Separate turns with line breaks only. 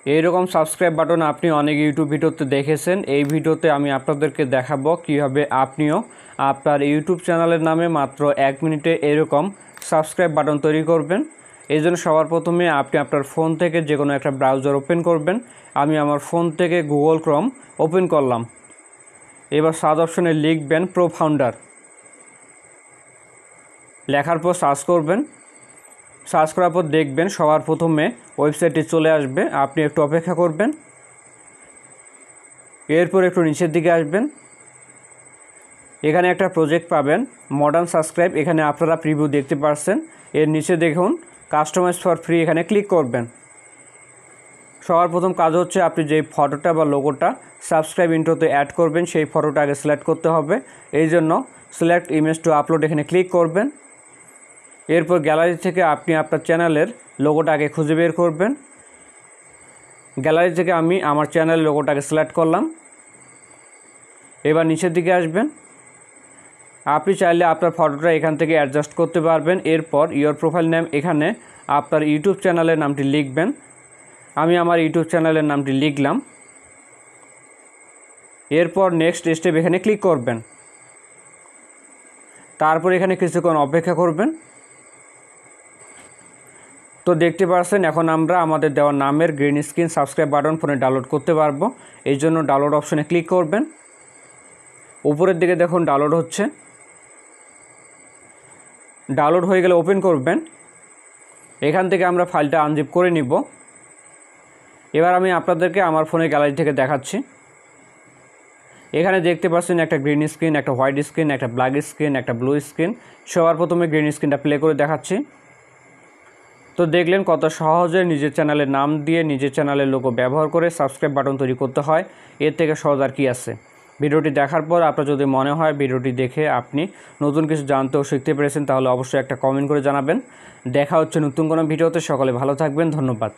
এইরকম subscribe button আপনি অনেক ইউটিউব ভিডিওতে দেখেছেন। এই ভিডিওতে আমি আপনাদেরকে দেখাবো কিভাবে আপনিও আপনার ইউটিউব চ্যানেলের নামে মাত্র 1 মিনিটে এরকম সাবস্ক্রাইব বাটন তৈরি করবেন। এই জন্য সবার প্রথমে আপনি আপনার ফোন থেকে যে কোনো একটা ব্রাউজার ওপেন করবেন। আমি আমার ফোন থেকে গুগল ক্রোম ওপেন করলাম। এবার সার্চ অপশনে লিখবেন প্রোফাউন্ডার, লেখার পর সার্চ করবেন। সার্চ করার পর দেখবেন সবার প্রথমে ওয়েবসাইটটি চলে আসবে। আপনি একটু অপেক্ষা করবেন, এরপর একটু নিচের দিকে আসবেন। এখানে একটা প্রজেক্ট পাবেন মডার্ন সাবস্ক্রাইব। এখানে আপনারা প্রিভিউ দেখতে পাচ্ছেন। এর নিচে দেখুন কাস্টমাইজ ফর ফ্রি, এখানে ক্লিক করবেন। সবার প্রথম কাজ হচ্ছে আপনি যেই ফটোটা বা লোগোটা সাবস্ক্রাইব ইন্ট্রোতে অ্যাড করবেন সেই ফটোটা আগে সিলেক্ট করতে হবে। এই জন্য সিলেক্ট ইমেজ টু আপলোড এখানে ক্লিক করবেন। এরপর গ্যালারি থেকে আপনি আপনার চ্যানেলের লোগোটাকে খুঁজে বের করবেন। গ্যালারি থেকে আমি আমার চ্যানেলের লোগোটাকে সিলেক্ট করলাম। এবার নিচের দিকে আসবেন। আপনি চাইলে আপনার ফটোটা এখান থেকে অ্যাডজাস্ট করতে পারবেন। এরপর ইওর প্রোফাইল নেম, এখানে আপনার ইউটিউব চ্যানেলের নামটি লিখবেন। আমি আমার ইউটিউব চ্যানেলের নামটি লিখলাম। এরপর নেক্সট স্টেপ এখানে ক্লিক করবেন। তারপর এখানে কিছুক্ষণ অপেক্ষা করবেন। তো দেখতে পাচ্ছেন এখন আমরা আমাদের দেওয়া নামের গ্রিন স্ক্রিন সাবস্ক্রাইব বাটন ফোনে ডাউনলোড করতে পারবো। এই জন্য ডাউনলোড অপশনে ক্লিক করবেন। উপরের দিকে দেখুন ডাউনলোড হচ্ছে। ডাউনলোড হয়ে গেলে ওপেন করবেন। এখান থেকে আমরা ফাইলটা আনজিপ করে নিব। এবার আমি আপনাদেরকে আমার ফোনের গ্যালারি থেকে দেখাচ্ছি। এখানে দেখতে পাচ্ছেন একটা গ্রিন স্ক্রিন, একটা হোয়াইট স্ক্রিন, একটা ব্ল্যাক স্ক্রিন, একটা ব্লু স্ক্রিন। সবার প্রথমে গ্রিন স্ক্রিনটা প্লে করে দেখাচ্ছি। তো দেখলেন কত সহজে নিজের চ্যানেলের নাম দিয়ে নিজের চ্যানেলের লোগো ব্যবহার করে সাবস্ক্রাইব বাটন তৈরি করতে হয়। এর থেকে সহজ আর কি আছে। ভিডিওটি দেখার পর আপনার যদি মনে হয় ভিডিওটি দেখে আপনি নতুন কিছু জানতে ও শিখতে পেরেছেন, তাহলে অবশ্যই একটা কমেন্ট করে জানাবেন। দেখা হচ্ছে নতুন কোনো ভিডিওতে। সকলে ভালো থাকবেন, ধন্যবাদ।